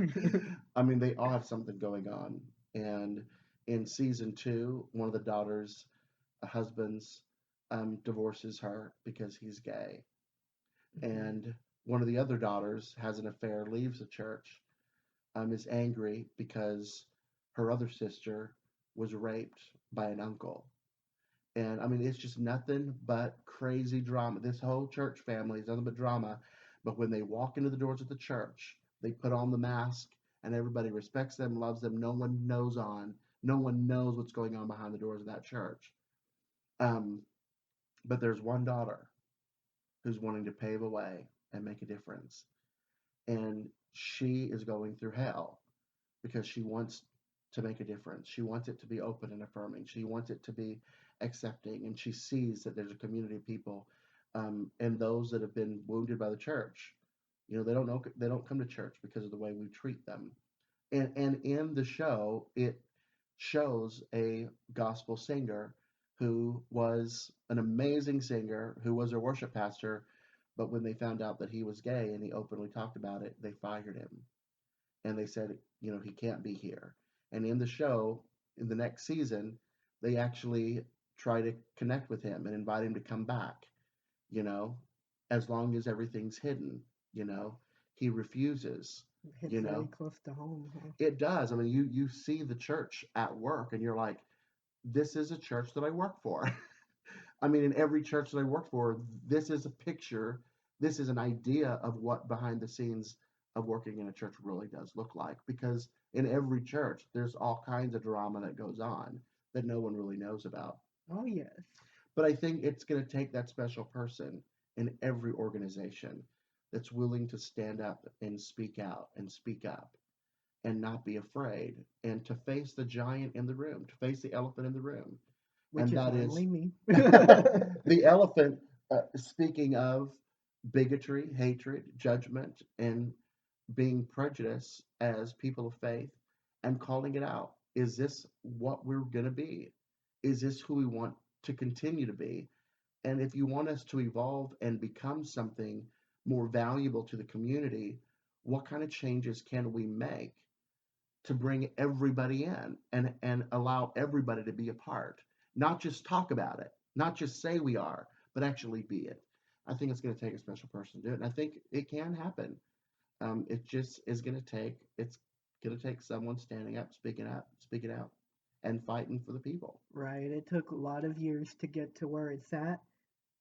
I mean, they all have something going on. And in season two, one of the daughter's husbands divorces her because he's gay. Mhm. And one of the other daughters has an affair, leaves the church, is angry because her other sister was raped by an uncle. And I mean, it's just nothing but crazy drama. This whole church family is nothing but drama. But when they walk into the doors of the church, they put on the mask, and everybody respects them, loves them. No one knows what's going on behind the doors of that church. Um, but there's one daughter who's wanting to pave a way and make a difference. And she is going through hell because she wants to make a difference. She wants it to be open and affirming. She wants it to be accepting, and she sees that there's a community of people, and those that have been wounded by the church. You know, they don't come to church because of the way we treat them. And in the show, it shows a gospel singer who was an amazing singer, who was a worship pastor, but when they found out that he was gay and he openly talked about it, they fired him, and they said, you know, he can't be here. And in the show, in the next season, they actually try to connect with him and invite him to come back, you know, as long as everything's hidden, you know. He refuses, you Hits very know. close to home, huh? It does. I mean, you see the church at work and you're like, this is a church that I work for. I mean, in every church that I worked for, this is a picture, this is an idea of what behind the scenes of working in a church really does look like. Because in every church, there's all kinds of drama that goes on that no one really knows about. Oh, yes. But I think it's going to take that special person in every organization that's willing to stand up and speak out and speak up and not be afraid and to face the giant in the room, to face the elephant in the room. Which And is that is normally me. the elephant, speaking of bigotry, hatred, judgment, and being prejudiced as people of faith and calling it out. Is this what we're going to be? Is this who we want to continue to be? And if you want us to evolve and become something more valuable to the community, what kind of changes can we make to bring everybody in and allow everybody to be a part? Not just talk about it, not just say we are, but actually be it. I think it's going to take a special person to do it. And I think it can happen. It just is going to take someone standing up, speaking out, and fighting for the people. Right. It took a lot of years to get to where it's at.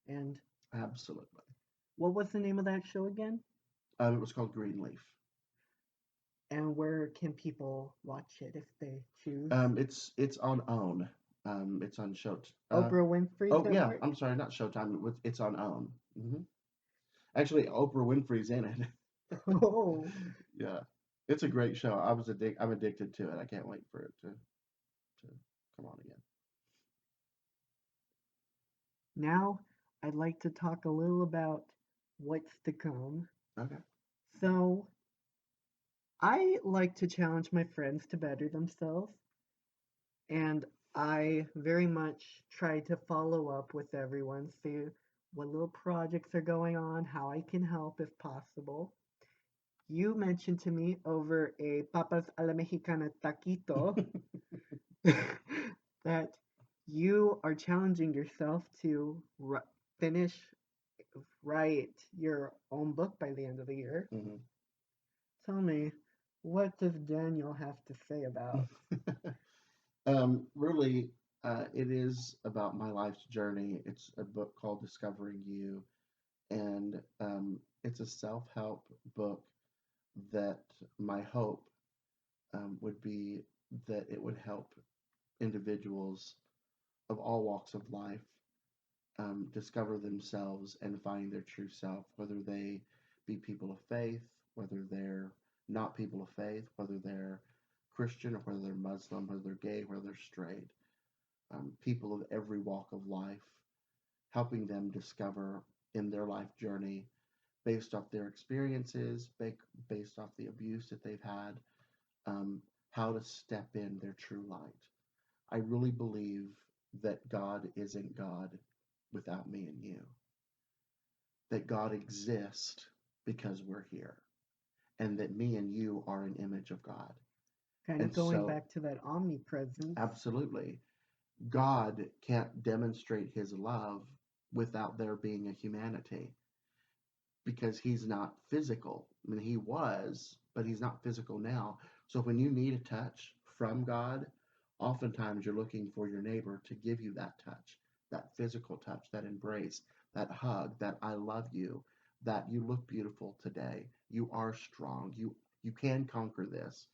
And Absolutely. what was the name of that show again? It was called Greenleaf. And where can people watch it if they choose? It's on OWN. It's on Show. Oprah Winfrey's Oh yeah, network? I'm sorry, not Showtime. It's on OWN. Actually, Oprah Winfrey's in it. Oh. Yeah, it's a great show. I'm addicted to it. I can't wait for it to come on again. Now I'd like to talk a little about what's to come. Okay. So I like to challenge my friends to better themselves, and I very much try to follow up with everyone, see what little projects are going on, how I can help if possible. You mentioned to me over a papas a la mexicana taquito that you are challenging yourself to finish, write your own book by the end of the year. hmm Tell me, what does Daniel have to say about? Really, it is about my life's journey. It's a book called Discovering You, and it's a self-help book that my hope would be that it would help individuals of all walks of life discover themselves and find their true self, whether they be people of faith, whether they're not people of faith, whether they're Christian or whether they're Muslim, whether they're gay, whether they're straight. People of every walk of life, helping them discover in their life journey, based off their experiences, based off the abuse that they've had, um, how to step in their true light. I really believe that God isn't God without me and you, that God exists because we're here, and that me and you are an image of God. Kind of And going so, back to that omnipresence. absolutely, God can't demonstrate his love without there being a humanity because he's not physical. I mean, he was, but he's not physical now. So when you need a touch from God, oftentimes you're looking for your neighbor to give you that touch, that physical touch, that embrace, that hug, that I love you, that you look beautiful today. You are strong. You can conquer this.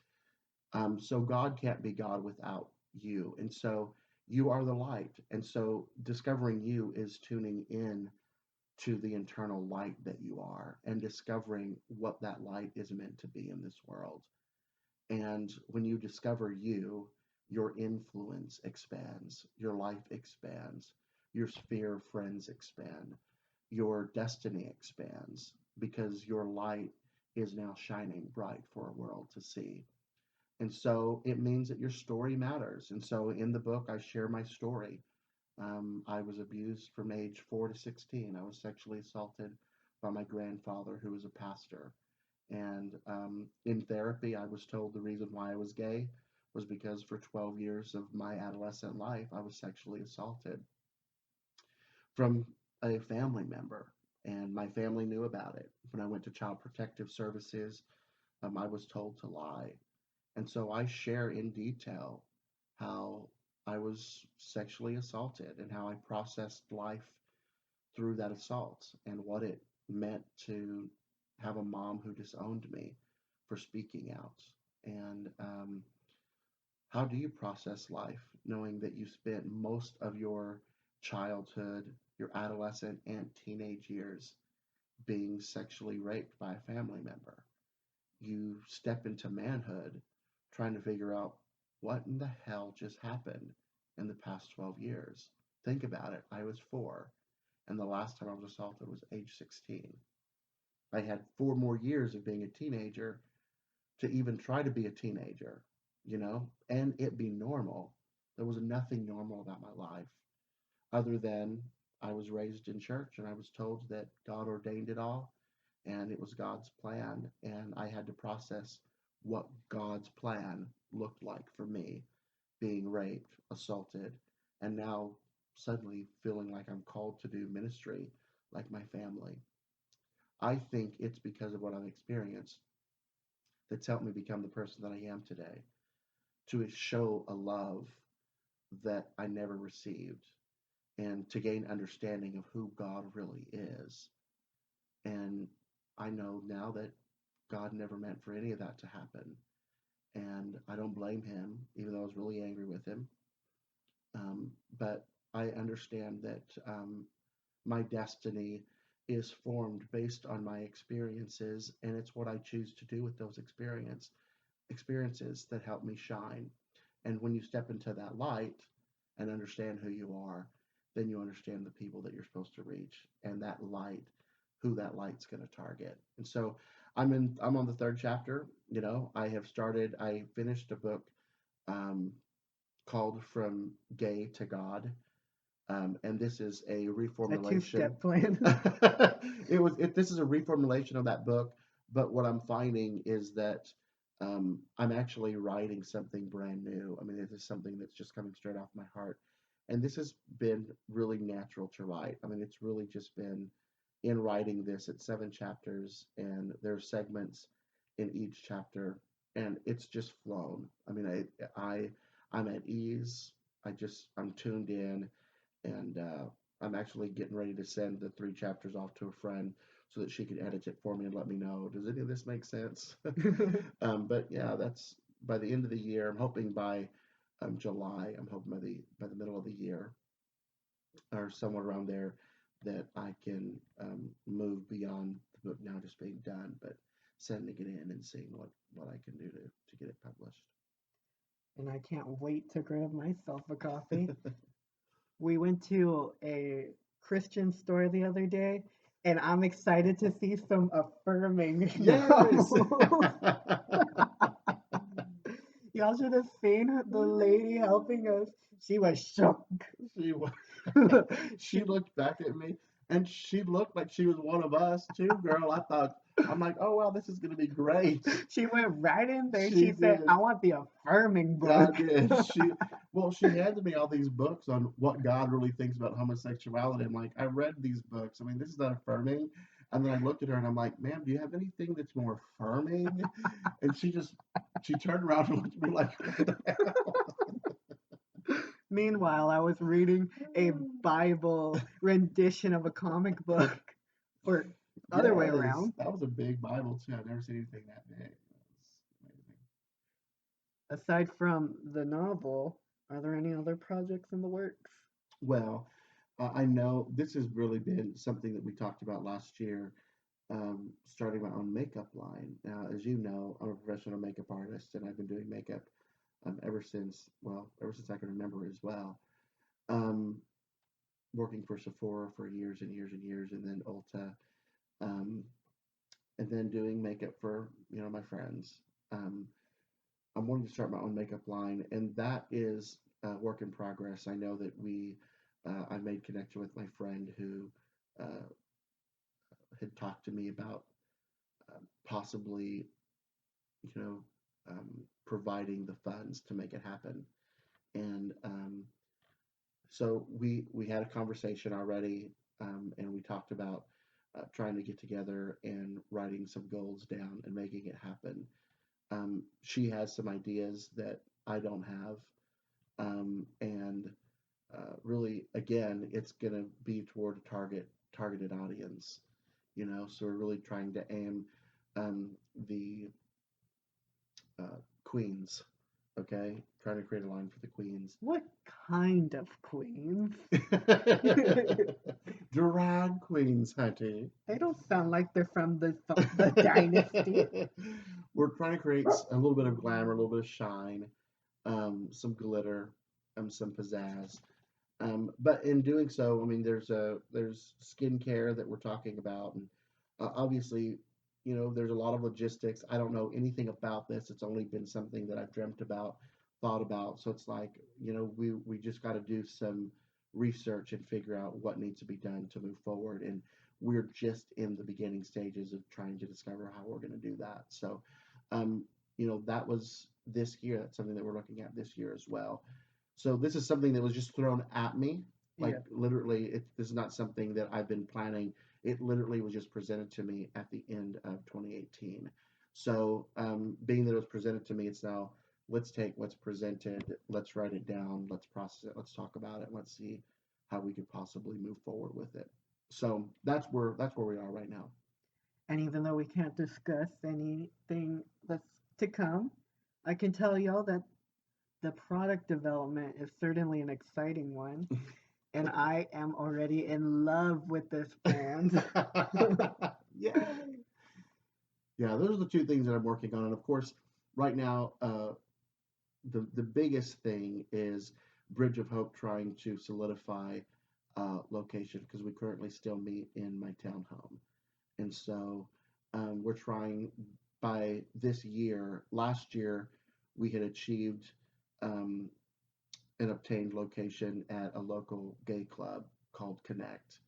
So God can't be God without you. And so you are the light. And so discovering you is tuning in to the internal light that you are and discovering what that light is meant to be in this world. And when you discover you, your influence expands, your life expands, your sphere of friends expand, your destiny expands because your light is now shining bright for a world to see. And so it means that your story matters. And so in the book, I share my story. I was abused from age 4 to 16. I was sexually assaulted by my grandfather, who was a pastor. And in therapy, I was told the reason why I was gay was because for 12 years of my adolescent life, I was sexually assaulted from a family member. And my family knew about it. When I went to Child Protective Services, I was told to lie. And so I share in detail how I was sexually assaulted and how I processed life through that assault and what it meant to have a mom who disowned me for speaking out. And how do you process life knowing that you spent most of your childhood, your adolescent, and teenage years being sexually raped by a family member? You step into manhood trying to figure out what in the hell just happened in the past 12 years. Think about it. I was 4, and the last time I was assaulted was age 16. I had 4 more years of being a teenager to even try to be a teenager, and it be normal. There was nothing normal about my life other than I was raised in church and I was told that God ordained it all and it was God's plan. And I had to process what God's plan looked like for me being raped, assaulted, and now suddenly feeling like I'm called to do ministry like my family. I think it's because of what I've experienced that's helped me become the person that I am today, to show a love that I never received and to gain understanding of who God really is. And I know now that God never meant for any of that to happen. And I don't blame him, even though I was really angry with him. But I understand that my destiny is formed based on my experiences, and it's what I choose to do with those experiences that help me shine. And when you step into that light and understand who you are, then you understand the people that you're supposed to reach and that light, who that light's going to target. And so I'm on the third chapter. I finished a book um, called From Gay to God. And this is a A reformulation. two-step plan. This is a reformulation of that book, but what I'm finding is that I'm actually writing something brand new. I mean, this is something that's just coming straight off my heart, and this has been really natural to write. I mean, it's really just been in writing this. It's 7 chapters, and there's segments in each chapter, and it's just flown. I mean, I'm at ease. I'm tuned in, and I'm actually getting ready to send the 3 chapters off to a friend so that she can edit it for me and let me know. Does any of this make sense? But yeah, by the end of the year, I'm hoping by July, I'm hoping by the middle of the year or somewhere around there, that I can move beyond the book now just being done, but sending it in and seeing what I can do to get it published. And I can't wait to grab myself a copy. We went to a Christian store the other day, and I'm excited to see some affirming Yes. novels. Y'all should have seen the lady helping us. She was shook. she she she looked back at me, and she looked like she was one of us too, girl. I'm like, oh wow, this is gonna be great. she went right in there. She She said, did. "I want the affirming I book." did. She handed me all these books on what God really thinks about homosexuality. I'm like, I read these books. I mean, this is not affirming. And then I looked at her and I'm like, ma'am, do you have anything that's more affirming? And she turned around and looked at me like, what the hell? Meanwhile, I was reading a Bible rendition of a comic book, or other way Yes, around. that was a big Bible too. I've never seen anything that big. That was amazing. Aside from the novel, are there any other projects in the works? Well, I know this has really been something that we talked about last year, starting my own makeup line. Now, as you know, I'm a professional makeup artist, and I've been doing makeup ever since I can remember as well. Um, Working for Sephora for years and years and years, and then Ulta, um, and then doing makeup for my friends. Um, I'm wanting to start my own makeup line, and that is a work in progress. I know that I made connection with my friend who uh, had talked to me about possibly, you know, providing the funds to make it happen. And so we had a conversation already, and we talked about trying to get together and writing some goals down and making it happen. She has some ideas that I don't have, and really, again, it's going to be toward a targeted audience. So we're really trying to aim the queens. Okay, trying to create a line for the queens. What kind of queens? Drag queens, honey. They don't sound like they're from the dynasty. We're trying to create a little bit of glamour, a little bit of shine, some glitter, some pizzazz. But in doing so, I mean, there's skincare that we're talking about, and obviously, there's a lot of logistics. I don't know anything about this. It's only been something that I've dreamt about, thought about. So it's like, we just got to do some research and figure out what needs to be done to move forward. And we're just in the beginning stages of trying to discover how we're going to do that. So, that was this year. That's something that we're looking at this year as well. So this is something that was just thrown at me. Like Yeah. literally, this is not something that I've been planning. It literally was just presented to me at the end of 2018. So being that it was presented to me, it's now let's take what's presented, let's write it down, let's process it, let's talk about it, let's see how we could possibly move forward with it. So that's where we are right now. And even though we can't discuss anything that's to come, I can tell y'all that the product development is certainly an exciting one. And I am already in love with this brand. Yeah. Yeah, those are the two things that I'm working on. And of course, right now, the biggest thing is Bridge of Hope trying to solidify location because we currently still meet in my townhome. And so we're trying by this year, last year, we had achieved um, an obtained location at a local gay club called Connect.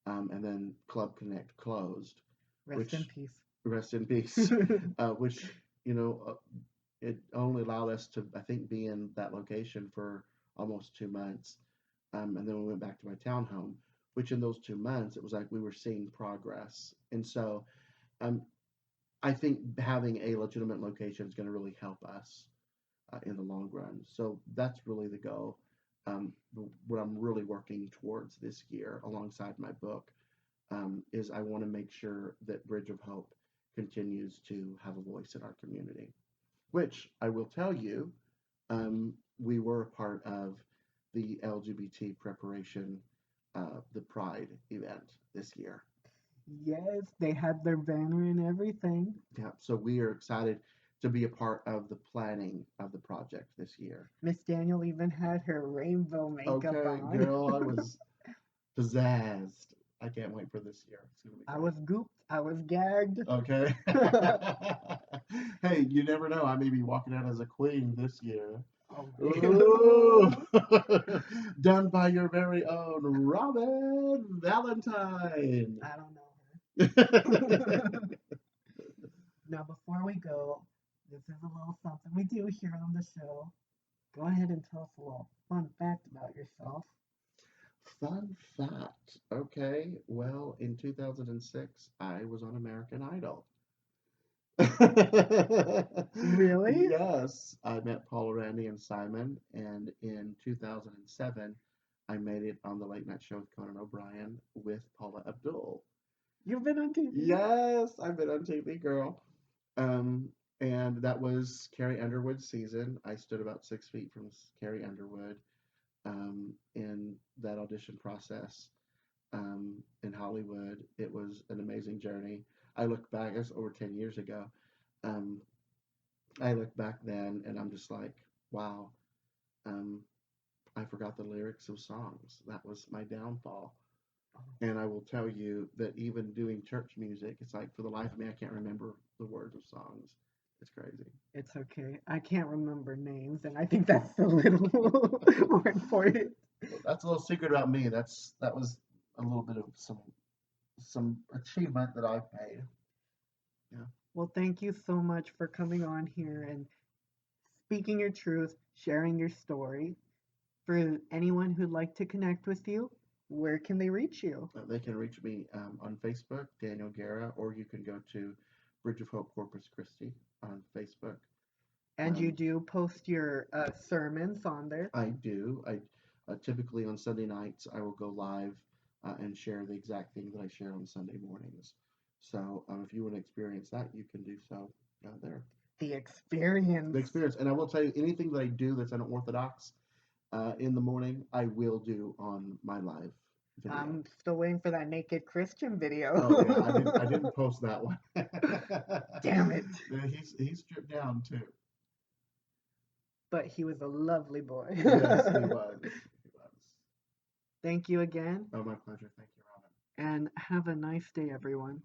And then Club Connect closed, Rest in which peace. rest in peace, which you know uh, it only allowed us to I think be in that location for almost 2 months, and then we went back to my townhome. Which in those 2 months it was like we were seeing progress, and so um, I think having a legitimate location is going to really help us in the long run. So that's really the goal. What I'm really working towards this year, alongside my book, is I want to make sure that Bridge of Hope continues to have a voice in our community. which I will tell you, we were a part of the LGBT preparation, the Pride event this year. Yes, they had their banner and everything. Yeah, so we are excited to be a part of the planning of the project this year. Miss Daniel even had her rainbow makeup Okay, on. girl, I was pizzazzed. I can't wait for this year. It's gonna be I great. was gooped. I was gagged. Okay. Hey, you never know. I may be walking out as a queen this year. Oh Ooh. man. Done by your very own Robyn Valentine. I don't know her. Now, before we go, this is a little something we do here on the show. Go ahead and tell us a little fun fact about yourself. Fun fact. Okay, well, in 2006, I was on American Idol. Really? Yes, I met Paula, Randy, and Simon, and in 2007, I made it on the Late Night Show with Conan O'Brien with Paula Abdul. You've been on TV? Yes, I've been on TV, girl. Um, and that was Carrie Underwood's season. I stood about 6 feet from Carrie Underwood in that audition process in Hollywood. It was an amazing journey. I look back, it's over 10 years ago. Um, I look back then and I'm just like, wow, um, I forgot the lyrics of songs. That was my downfall. And I will tell you that even doing church music, it's like for the life of me, I can't remember the words of songs. It's crazy. It's okay. I can't remember names, and I think that's a little more important. Well, that's a little secret about me. That was a little bit of some achievement that I've made. Yeah. Well, thank you so much for coming on here and speaking your truth, sharing your story. For anyone who'd like to connect with you, where can they reach you? They can reach me on Facebook, Daniel Guerra, or you can go to Bridge of Hope Corpus Christi on Facebook. And you Um, do post your sermons on there. I do. I typically on Sunday nights I will go live and share the exact thing that I share on Sunday mornings. So if you want to experience that, you can do so there. The The experience. experience, and I will tell you, anything that I do that's unorthodox in the morning, I will do on my live video. I'm still waiting for that naked Christian Oh yeah, video. I didn't post that one. Damn it. Yeah, he's stripped down too. But he was a lovely boy. Yes, he was. He was. Thank you again, Oh, my pleasure. Thank you, Robyn. and have a nice day, everyone.